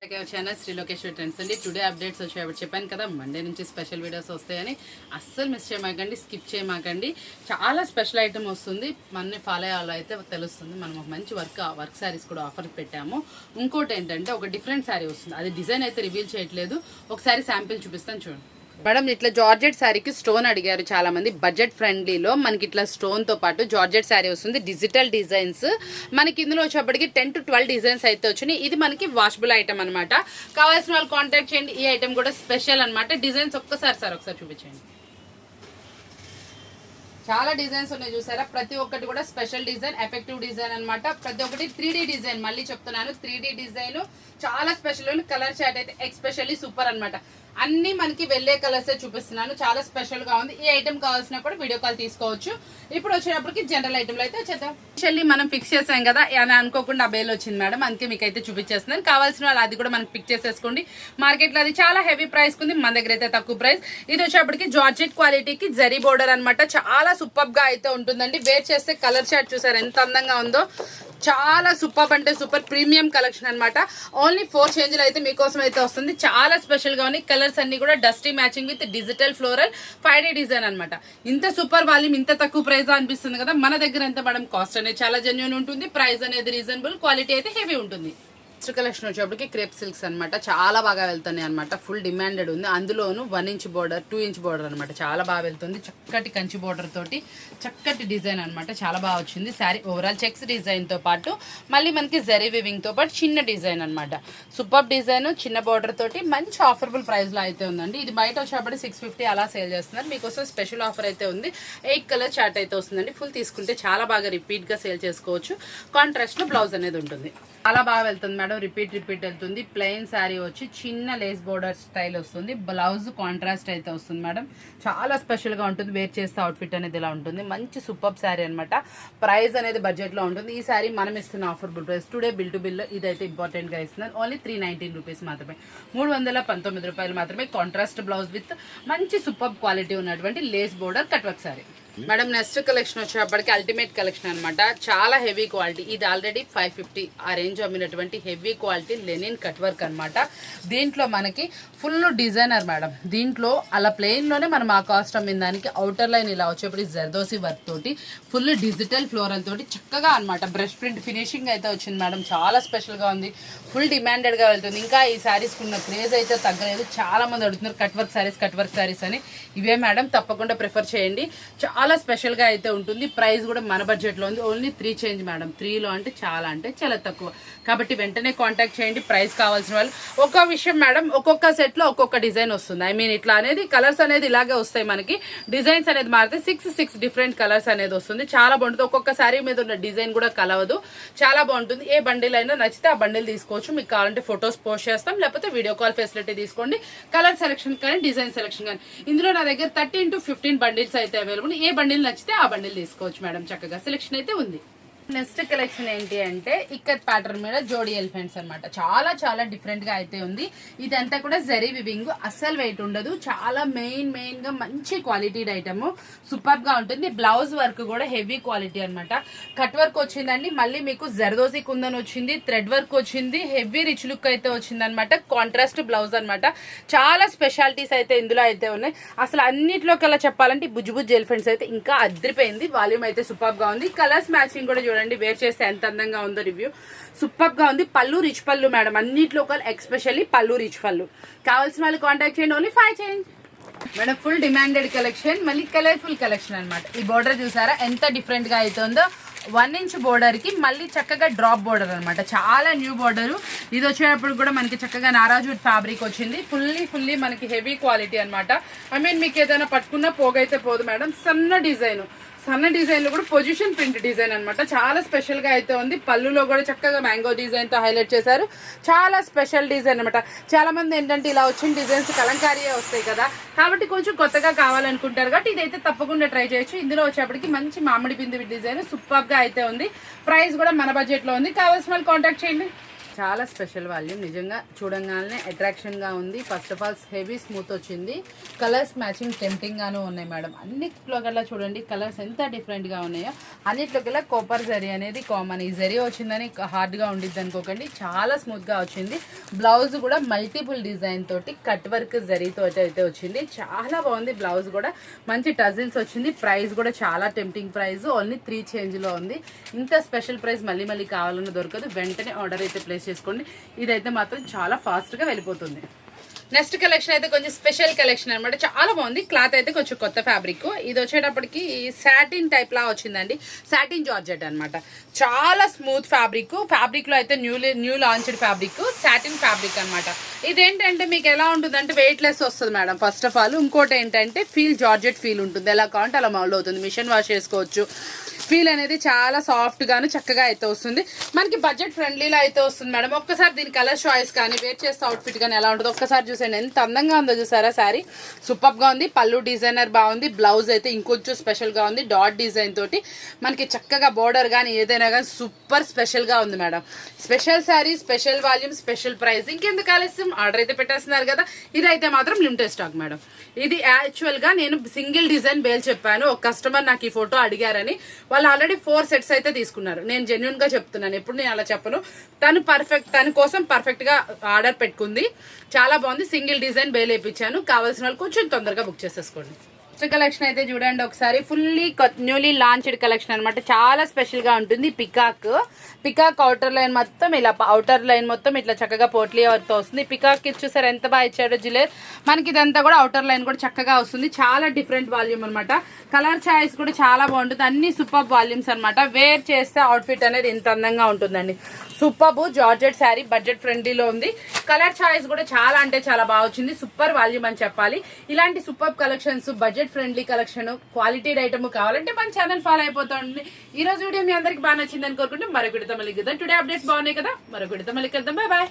Channel Shri Lokeshwar trends అండి. Today updates వచ్చాయి చెప్పాను కదా, మండే నుంచి స్పెషల్ వీడియోస్ వస్తాయని అస్సలు మిస్ చేయమాకండి, స్కిప్ చేయమాకండి. చాలా స్పెషల్ ఐటమ్ వస్తుంది, మనని ఫాలో అయ్యాలో అయితే తెలుస్తుంది. మనం ఒక మంచి వర్క్ శారీస్ కూడా ఆఫర్ పెట్టాము. ఇంకోటి ఏంటంటే ఒక డిఫరెంట్ శారీ వస్తుంది, అది డిజైన్ అయితే రివీల్ చేయట్లేదు, ఒకసారి శాంపిల్ చూపిస్తాను చూడండి. మేడం ఇట్లా జార్జెట్ శారీకి స్టోన్ అడిగారు చాలా మంది, బడ్జెట్ ఫ్రెండ్లీలో మనకి ఇట్లా స్టోన్ తో పాటు జార్జెట్ శారీ వస్తుంది. డిజిటల్ డిజైన్స్ మనకి ఇందులో వచ్చేప్పటికి 10 to 12 డిజైన్స్ అయితే వచ్చినాయి. ఇది మనకి వాషబుల్ ఐటమ్ అనమాట. కావాల్సిన వాళ్ళు కాంటాక్ట్ చేయండి. ఈ ఐటమ్ కూడా స్పెషల్ అనమాట. డిజైన్స్ ఒకసారి చూపించండి. చాలా డిజైన్స్ ఉన్నాయి చూసారా, ప్రతి ఒక్కటి కూడా స్పెషల్ డిజైన్, ఎఫెక్టివ్ డిజైన్ అనమాట. ప్రతి ఒక్కటి 3D డిజైన్, మళ్ళీ చెప్తున్నాను 3D డిజైన్ చాలా స్పెషల్. కలర్ చార్ట్ అయితే ఎక్స్పెషల్లీ సూపర్ అనమాట. అన్ని మనకి వెళ్ళే కలర్స్ చూపిస్తున్నాను, చాలా స్పెషల్ గా ఉంది. ఈ ఐటమ్ కావాల్సినప్పుడు వీడియో కాల్ తీసుకోవచ్చు. ఇప్పుడు వచ్చేటప్పటికి జనరల్ ఐటమ్ లో అయితే వచ్చేద్దాం. స్పెషల్లీ మనం ఫిక్స్ చేసాం కదా అని అనుకోకుండా ఆ బేల్ వచ్చింది మేడం, అందుకే మీకు అయితే చూపించేస్తున్నాను. కావాల్సిన వాళ్ళు అది కూడా మనకి పిక్ చేసేసుకోండి. మార్కెట్ లో అది చాలా హెవీ ప్రైస్ ఉంది, మన దగ్గర అయితే తక్కువ ప్రైస్. ఇది వచ్చేటప్పటికి జార్జెట్ క్వాలిటీకి జరీ బోర్డర్ అనమాట. చాలా సూపర్ గా అయితే ఉంటుందండి. వేర్ చేస్తే కలర్ చార్ట్ చూసారు ఎంత అందంగా ఉందో, చాలా సూపర్ అంటే సూపర్ ప్రీమియం కలెక్షన్ అనమాట. ఓన్లీ 4 చేంజ్లు అయితే మీకోసం అయితే వస్తుంది. చాలా స్పెషల్ గా ఉన్నాయి. కలర్స్ అన్ని కూడా dusty matching with digital floral 5D design అనమాట. ఇంత సూపర్ వాల్యూమ్ ఇంత తక్కువ ప్రైస్ అనిపిస్తుంది కదా, మన దగ్గర ఎంత మేడం కాస్ట్ అనేది చాలా జెన్యూన్ ఉంటుంది, ప్రైస్ అనేది రీజనబుల్, క్వాలిటీ అయితే హెవీ ఉంటుంది. నెక్స్ట్ కలెక్షన్ వచ్చేప్పటికి క్రేప్ సిల్క్స్ అనమాట. చాలా బాగా వెళ్తున్నాయి అనమాట, ఫుల్ డిమాండెడ్ ఉంది. అందులోను 1 ఇంచ్ బోర్డర్ 2 ఇంచ్ బోర్డర్ అనమాట, చాలా బాగా వెళ్తుంది. చక్కటి కంచి బోర్డర్ తోటి చక్కటి డిజైన్ అనమాట, చాలా బాగా వచ్చింది. శారీ ఓవరాల్ చెక్స్ డిజైన్ తో పాటు మళ్ళీ మనకి జరీ వివింగ్ తో పాటు చిన్న డిజైన్ అనమాట. సూపర్ డిజైన్, చిన్న బోర్డర్ తోటి మంచి ఆఫరబుల్ ప్రైస్ లో అయితే ఉందండి. ఇది బయట వచ్చేప్పటికి 650 అలా సేల్ చేస్తున్నారు. మీకోసం స్పెషల్ ఆఫర్ అయితే ఉంది. 8 కలర్ చార్ట్ అయితే వస్తుందండి. ఫుల్ తీసుకుంటే చాలా బాగా రిపీట్ గా సేల్ చేసుకోవచ్చు. కాంట్రాస్ట్ లో బ్లౌజ్ అనేది ఉంటుంది. చాలా బాగా వెళ్తుంది మేడం, రిపీట్ వెళ్తుంది. ప్లెయిన్ శారీ వచ్చి చిన్న లేస్ బోర్డర్ స్టైల్ వస్తుంది. బ్లౌజ్ కాంట్రాస్ట్ అయితే వస్తుంది మేడం. చాలా స్పెషల్ గా ఉంటుంది. వేర్ చేస్తే అవుట్ఫిట్ అనేది ఇలా ఉంటుంది. మంచి సూపర్ శారీ అనమాట. ప్రైస్ అనేది బడ్జెట్ లో ఉంటుంది. ఈ శారీ మనం ఇస్తున్న affordable price today bill to bill ఇదైతే ఇంపార్టెంట్ గా ఇస్తున్నారు. ఓన్లీ 319 రూపీస్ మాత్రమే, 319 రూపాయలు మాత్రమే. కాంట్రాస్ట్ బ్లౌజ్ విత్ మంచి సూపర్ క్వాలిటీ ఉన్నటువంటి lace border cut work sari. Madam next collection వచ్చేప్పటికి అల్టిమేట్ కలెక్షన్ అనమాట. చాలా హెవీ క్వాలిటీ. ఇది ఆల్రెడీ 550 ఆ రేంజ్ అమ్మినటువంటి heavy quality linen cut work అనమాట. దీంట్లో మనకి ఫుల్ డిజైనర్ మేడం. దీంట్లో అలా ప్లెయిన్ లోనే మనం ఆ కాస్ట్ అమ్మిన దానికి అవుటర్ లైన్ ఇలా వచ్చేప్పటికి జర్దోసి వర్క్ తోటి ఫుల్ డిజిటల్ ఫ్లోరల్ తోటి చక్కగా అనమాట. బ్రష్ ప్రింట్ ఫినిషింగ్ అయితే వచ్చింది మేడం. చాలా స్పెషల్ గా ఉంది, ఫుల్ డిమాండెడ్ గా వెళ్తుంది. ఇంకా ఈ శారీస్ కున్న క్రేజ్ అయితే తగ్గలేదు. చాలా మంది అడుగుతున్నారు కట్ వర్క్ శారీస్ అని. ఇవే మేడం, తప్పకుండా ప్రిఫర్ చేయండి. చాలా స్పెషల్ గా అయితే ఉంటుంది. ప్రైస్ కూడా మన బడ్జెట్ లో ఉంది. Only 3 change madam. 3లో అంటే చాలా తక్కువ, కాబట్టి వెంటనే కాంటాక్ట్ చేయండి. ప్రైస్ కావాల్సిన వాళ్ళు. ఒక విషయం మేడం, ఒక్కొక్క సెట్ లో ఒక్కొక్క డిజైన్ వస్తుంది. ఐ మీన్ ఇట్లా అనేది కలర్స్ అనేది ఇలాగే వస్తాయి మనకి. డిజైన్స్ అనేది మారితే 6 డిఫరెంట్ కలర్స్ అనేది వస్తుంది. చాలా బాగుంటుంది. ఒక్కొక్క శారీ మీద ఉన్న డిజైన్ కూడా కలవదు, చాలా బాగుంటుంది. ఏ బండిల్ అయినా నచ్చితే ఆ బండిల్ తీసుకోవచ్చు. మీకు కావాలంటే ఫొటోస్ పోస్ట్ చేస్తాం, లేకపోతే వీడియో కాల్ ఫెసిలిటీ తీసుకోండి. కలర్ సెలెక్షన్ కానీ డిజైన్ సెలెక్షన్ కానీ ఇందులో నా దగ్గర 13 to 15 బండిల్స్ అయితే అవైలబుల్. ఏ బండిల్ నచ్చితే ఆ బండిల్ తీసుకోవచ్చు మేడం. చక్కగా సెలెక్షన్ అయితే ఉంది. నెక్స్ట్ కలెక్షన్ ఏంటి అంటే ఇక్కత్ ప్యాటర్న్ మీద జోడీ ఎలిఫెంట్స్ అనమాట. చాలా డిఫరెంట్ గా అయితే ఉంది. ఇదంతా కూడా జరీ వివింగ్, అస్సలు వెయిట్ ఉండదు. చాలా మెయిన్ గా మంచి క్వాలిటీ ఐటమ్, సూపర్ గా ఉంటుంది. బ్లౌజ్ వర్క్ కూడా హెవీ క్వాలిటీ అనమాట. కట్ వర్క్ వచ్చిందండి, మళ్ళీ మీకు జర్దోసి కుందన్ వచ్చింది, థ్రెడ్ వర్క్ వచ్చింది, హెవీ రిచ్ లుక్ అయితే వచ్చింది అనమాట. కాంట్రాస్ట్ బ్లౌజ్ అనమాట. చాలా స్పెషాలిటీస్ అయితే ఇందులో అయితే ఉన్నాయి. అసలు అన్నిట్లో కల్లా చెప్పాలంటే బుజ్జు ఎలిఫెంట్స్ అయితే ఇంకా అదిరిపోయింది. వాల్యూమ్ అయితే సూపర్ గా ఉంది. కలర్స్ మ్యాచింగ్ కూడా చూడండి, వేర్ చేస్తే ఎంత అందంగా ఉందో. రివ్యూ సూపర్ గా ఉంది. పళ్ళు రిచ్ పళ్ళు మేడం, అన్నిట్లో ఎక్స్పెషల్లీ పళ్ళు రిచ్ పళ్ళు. కావాల్సిన వాళ్ళు కాంటాక్ట్ చేయండి. ఓన్లీ 5 చేయండి మేడం. ఫుల్ డిమాండెడ్ కలెక్షన్, మళ్ళీ కలర్ఫుల్ కలెక్షన్ అనమాట. ఈ బోర్డర్ చూసారా ఎంత డిఫరెంట్ గా అయితే ఉందో. 1 ఇంచ్ బోర్డర్ కి మళ్ళీ చక్కగా డ్రాప్ బోర్డర్ అనమాట. చాలా న్యూ బోర్డర్. ఇది వచ్చేటప్పుడు కూడా మనకి చక్కగా నారాజుడ్ ఫ్యాబ్రిక్ వచ్చింది. ఫుల్లీ మనకి హెవీ క్వాలిటీ అనమాట. ఐ మీన్ మీకు ఏదైనా పట్టుకున్నా పోగైతే పోదు మేడం. సన్న డిజైన్ లో కూడా పొజిషన్ ప్రింట్ డిజైన్ అనమాట. చాలా స్పెషల్ గా అయితే ఉంది. పళ్ళులో కూడా చక్కగా మ్యాంగో డిజైన్ తో హైలైట్ చేశారు. చాలా స్పెషల్ డిజైన్ అనమాట. చాలా మంది ఏంటంటే ఇలా వచ్చిన డిజైన్స్ కలంకారీయే వస్తాయి కదా, కాబట్టి కొంచెం కొత్తగా కావాలనుకుంటారు కాబట్టి ఇదైతే తప్పకుండా ట్రై చేయొచ్చు. ఇందులో వచ్చేప్పటికి మంచి మామిడి బిందు డిజైన్ సూపర్ గా అయితే ఉంది. ప్రైస్ కూడా మన బడ్జెట్ లో ఉంది. కావాల్సిన వాళ్ళు కాంటాక్ట్ చేయండి. చాలా స్పెషల్ వాల్యూమ్, నిజంగా చూడంగానే అట్రాక్షన్గా ఉంది. First of all heavy smooth వచ్చింది, కలర్స్ మ్యాచింగ్ టెంప్టింగ్గాను ఉన్నాయి మేడం. అన్నిట్లో కల్లా చూడండి కలర్స్ ఎంత డిఫరెంట్గా ఉన్నాయో. అన్నిట్లో కల్లా కాపర్ జరీ అనేది కామన్. ఈ జరీ వచ్చిందని హార్డ్గా ఉండిద్ది అనుకోకండి, చాలా స్మూత్గా వచ్చింది. బ్లౌజ్ కూడా మల్టిపుల్ డిజైన్ తోటి కట్ వర్క్ జరీతో అయితే వచ్చింది. చాలా బాగుంది. బ్లౌజ్ కూడా మంచి టజిల్స్ వచ్చింది. ప్రైస్ కూడా చాలా టెంప్టింగ్ ప్రైస్, ఓన్లీ 3 చేంజ్లో ఉంది. ఇంత స్పెషల్ ప్రైస్ మళ్ళీ మళ్ళీ కావాలన్నా దొరకదు. వెంటనే ఆర్డర్ అయితే ప్లేస్ చేసుకోండి. ఇదైతే మాత్రం చాలా ఫాస్ట్గా వెళ్ళిపోతుంది. నెక్స్ట్ కలెక్షన్ అయితే కొంచెం స్పెషల్ కలెక్షన్ అనమాట. చాలా బాగుంది. క్లాత్ అయితే కొంచెం కొత్త ఫ్యాబ్రిక్. ఇది వచ్చేటప్పటికి సాటిన్ టైప్ లా వచ్చిందండి. సాటిన్ జార్జెట్ అనమాట. చాలా స్మూత్ ఫ్యాబ్రిక్ లో అయితే new launched fabric, satin fabric అనమాట. ఇదేంటంటే మీకు ఎలా ఉంటుంది అంటే వెయిట్ లెస్ వస్తుంది మేడం ఫస్ట్ ఆఫ్ ఆల్. ఇంకోటి ఏంటంటే జార్జెట్ ఫీల్ ఉంటుంది. ఎలా కావాలంటే అలా మౌల్డ్ అవుతుంది. మిషన్ వాష్ చేసుకోవచ్చు. ఫీల్ అనేది చాలా సాఫ్ట్ గాను చక్కగా అయితే వస్తుంది. మనకి బడ్జెట్ ఫ్రెండ్లీలో అయితే వస్తుంది మేడం. ఒక్కసారి దీని కలర్ చాయిస్ కానీ వేర్ చేస్తే అవుట్ఫిట్ కానీ ఎలా ఉంటుందో ఒక్కసారి చూసేయండి. ఎంత అందంగా ఉందో చూసారా. శారీ సూపర్ గా ఉంది. పళ్ళు డిజైనర్ బాగుంది. బ్లౌజ్ అయితే ఇంకొంచెం స్పెషల్ గా ఉంది. డాట్ డిజైన్ తోటి మనకి చక్కగా బోర్డర్ కానీ ఏదైనా కానీ సూపర్ స్పెషల్ గా ఉంది madam. Special sari, special volume, special price. ఇంకెందుకు ఆలస్యం, ఆర్డర్ అయితే పెట్టేస్తున్నారు కదా. ఇదైతే మాత్రం లిమిటెడ్ స్టాక్ మేడం. ఇది యాక్చువల్ గా నేను సింగిల్ డిజైన్ బేల్ చెప్పాను. ఒక కస్టమర్ నాకు ఈ ఫోటో అడిగారని వాళ్ళు ఆల్రెడీ 4 సెట్స్ అయితే తీసుకున్నారు. నేను జెన్యున్ గా చెప్తున్నాను, ఎప్పుడు నేను అలా చెప్పను. తన కోసం పర్ఫెక్ట్ గా ఆర్డర్ పెట్టుకుంది. చాలా బాగుంది. సింగిల్ డిజైన్ బేల్ వేయించాను. కావాల్సిన వాళ్ళు కొంచెం తొందరగా బుక్ చేసేసుకోండి. నెక్స్ట్ కలెక్షన్ అయితే చూడండి ఒకసారి. ఫుల్లీ న్యూలీ లాంచ్డ్ కలెక్షన్ అనమాట. చాలా స్పెషల్ గా ఉంటుంది. పికాక్ అవుటర్ లైన్ మొత్తం ఇలా, అవుటర్ లైన్ మొత్తం ఇట్లా చక్కగా పోట్లీ వర్క్ వస్తుంది. పికాక్ చూసారు ఎంత బాగా ఇచ్చాడో జిలేర్. మనకి ఇదంతా కూడా అవుటర్ లైన్ కూడా చక్కగా వస్తుంది. చాలా డిఫరెంట్ వాల్యూమ్ అనమాట. కలర్ చాయిస్ కూడా చాలా బాగుంటుంది. అన్ని సూపర్ వాల్యూమ్స్ అనమాట. వేర్ చేస్తే అవుట్ఫిట్ అనేది ఇంత అందంగా ఉంటుందండి. సూపర్ జార్జెట్ శారీ, బడ్జెట్ ఫ్రెండ్లీలో ఉంది. కలర్ చాయిస్ కూడా చాలా అంటే చాలా బాగా వచ్చింది. సూపర్ వాల్యూమ్ అని చెప్పాలి. ఇలాంటి super collections, budget friendly collection, quality item కావాలంటే మన ఛానల్ ఫాలో అయిపోతుంది. ఈ రోజు వీడియో మీ అందరికి బాగా నచ్చిందని కోరుకుంటే మరొకటితో మళ్ళీ కలుద్దాం. టుడే అప్డేట్స్ బాగున్నాయి కదా, మరొకటితో మళ్ళీ కలుద్దాం. Bye bye.